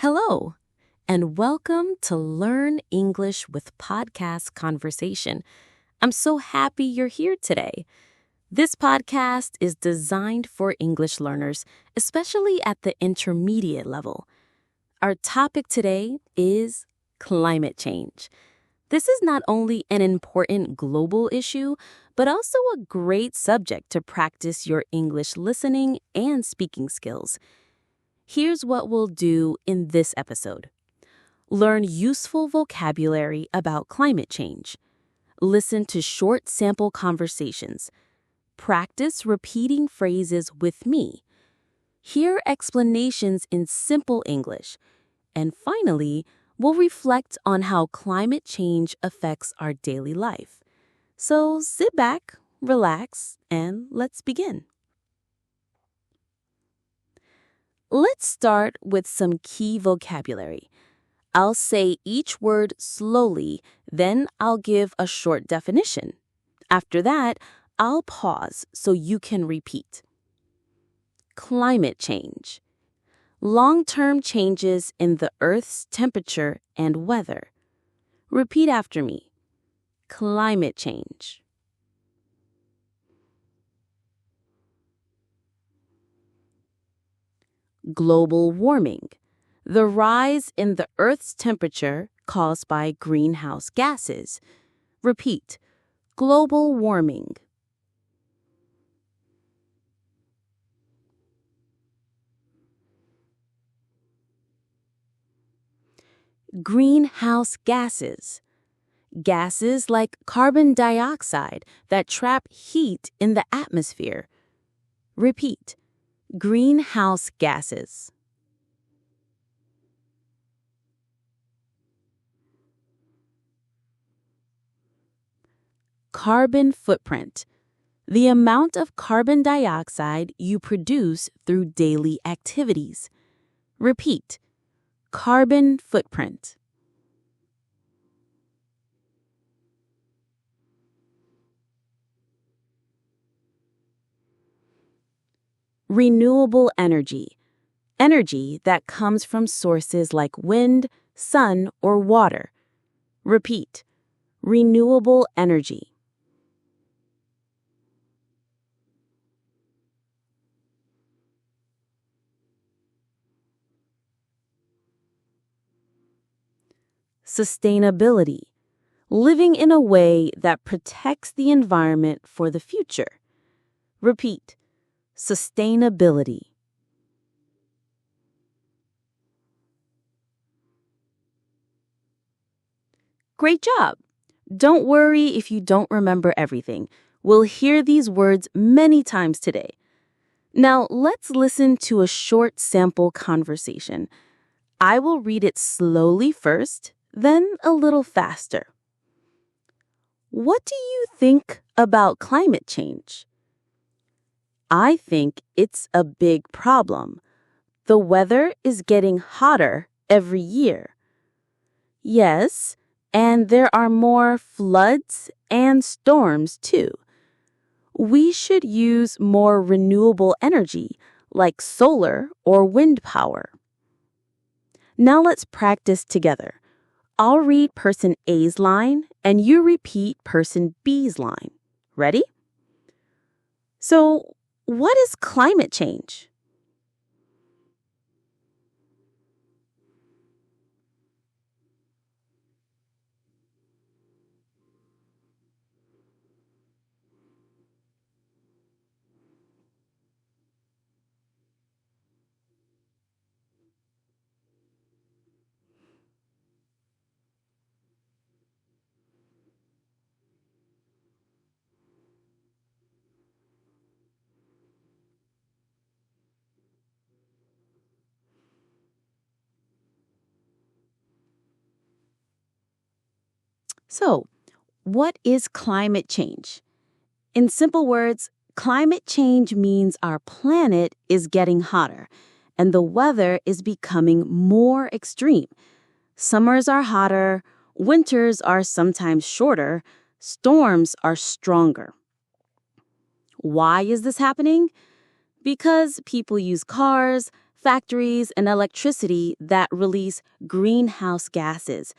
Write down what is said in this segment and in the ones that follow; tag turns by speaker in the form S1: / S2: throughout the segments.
S1: Hello, and welcome to Learn English with Podcast Conversation. I'm so happy you're here today. This podcast is designed for English learners, especially at the intermediate level. Our topic today is climate change. This is not only an important global issue, but also a great subject to practice your English listening and speaking skills. Here's what we'll do in this episode. Learn useful vocabulary about climate change. Listen to short sample conversations. Practice repeating phrases with me. Hear explanations in simple English. And finally, we'll reflect on how climate change affects our daily life. So sit back, relax, and let's begin. Let's start with some key vocabulary. I'll say each word slowly, then I'll give a short definition. After that, I'll pause so you can repeat. Climate change. Long-term changes in the Earth's temperature and weather. Repeat after me. Climate change. Global warming. The rise in the Earth's temperature caused by greenhouse gases. Repeat. Global warming. Greenhouse gases. Gases like carbon dioxide that trap heat in the atmosphere. Repeat. Greenhouse gases. Carbon footprint. The amount of carbon dioxide you produce through daily activities. Repeat. Carbon footprint. Renewable energy. Energy that comes from sources like wind, sun, or water. Repeat. Renewable energy. Sustainability. Living in a way that protects the environment for the future. Repeat. Sustainability. Great job! Don't worry if you don't remember everything. We'll hear these words many times today. Now, let's listen to a short sample conversation. I will read it slowly first, then a little faster. What do you think about climate change? I think it's a big problem. The weather is getting hotter every year. Yes, and there are more floods and storms too. We should use more renewable energy like solar or wind power. Now let's practice together. I'll read person A's line and you repeat person B's line. Ready? So, what is climate change? So, what is climate change? In simple words, climate change means our planet is getting hotter and the weather is becoming more extreme. Summers are hotter, winters are sometimes shorter, storms are stronger. Why is this happening? Because people use cars, factories, and electricity that release greenhouse gases.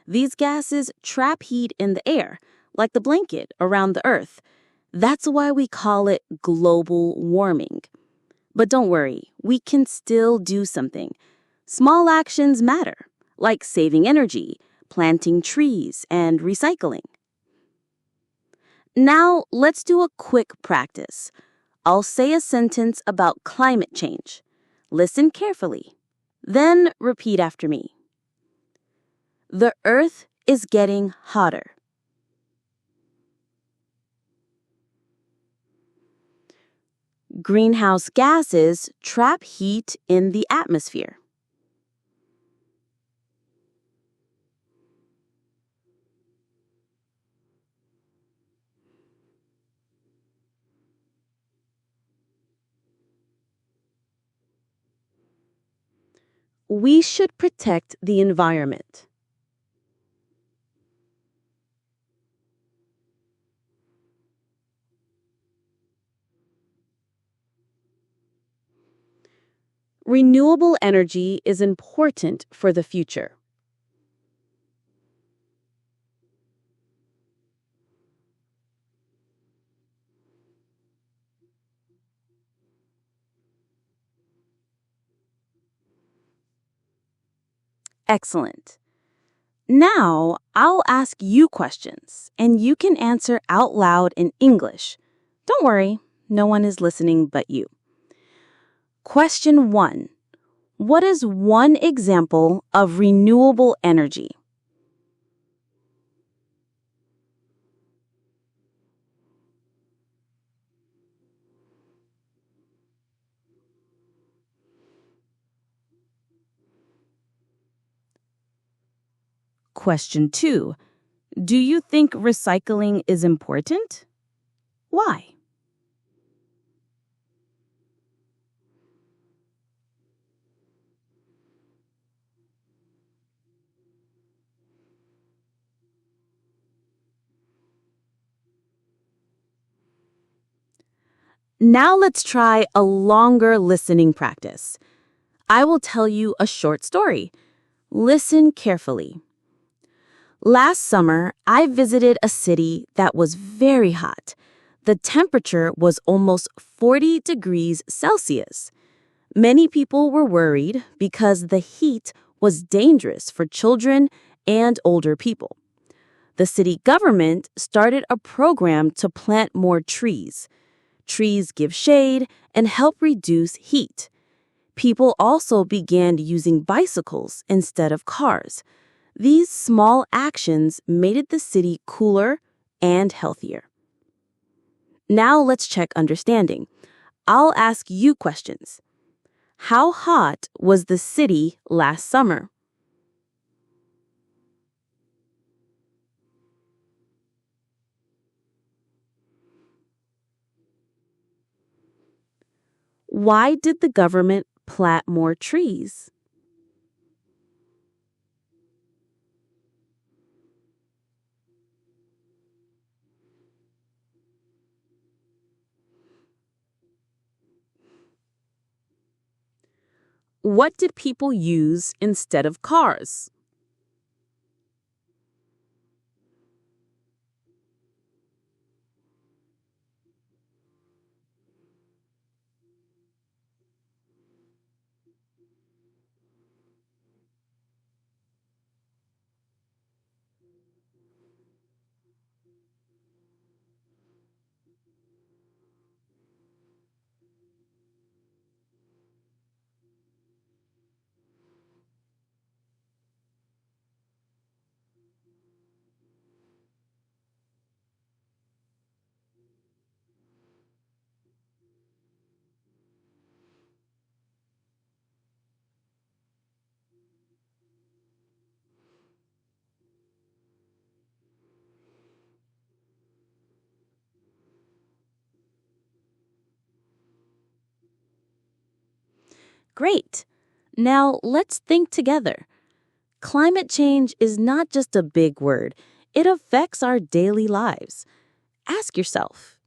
S1: These gases trap heat in the air, like the blanket around the Earth. That's why we call it global warming. But don't worry, we can still do something. Small actions matter, like saving energy, planting trees, and recycling. Now, let's do a quick practice. I'll say a sentence about climate change. Listen carefully. Then repeat after me. The Earth is getting hotter. Greenhouse gases trap heat in the atmosphere. We should protect the environment. Renewable energy is important for the future. Excellent. Now, I'll ask you questions, and you can answer out loud in English. Don't worry, no one is listening but you. Question 1. What is one example of renewable energy? Question 2. Do you think recycling is important? Why? Now let's try a longer listening practice. I will tell you a short story. Listen carefully. Last summer, I visited a city that was very hot. The temperature was almost 40 degrees Celsius. Many people were worried because the heat was dangerous for children and older people. The city government started a program to plant more trees. Trees give shade and help reduce heat. People also began using bicycles instead of cars. These small actions made the city cooler and healthier. Now let's check understanding. I'll ask you questions. How hot was the city last summer? Why did the government plant more trees? What did people use instead of cars? Great. Now let's think together. Climate change is not just a big word. It affects our daily lives. Ask yourself,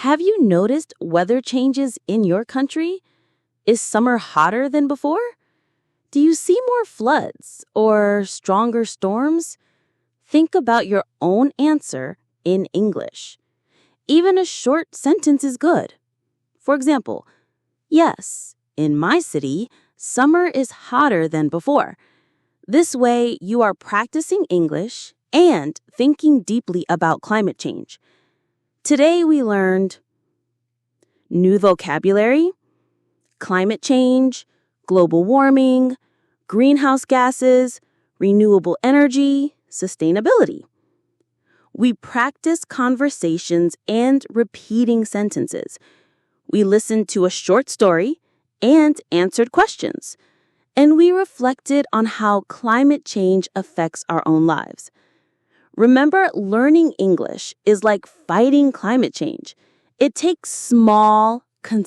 S1: have you noticed weather changes in your country? Is summer hotter than before? Do you see more floods or stronger storms? Think about your own answer in English. Even a short sentence is good. For example, yes, in my city, summer is hotter than before. This way, you are practicing English and thinking deeply about climate change. Today we learned new vocabulary, climate change, global warming, greenhouse gases, renewable energy, sustainability. We practice conversations and repeating sentences. We listened to a short story and answered questions. And we reflected on how climate change affects our own lives. Remember, learning English is like fighting climate change. It takes small, consistent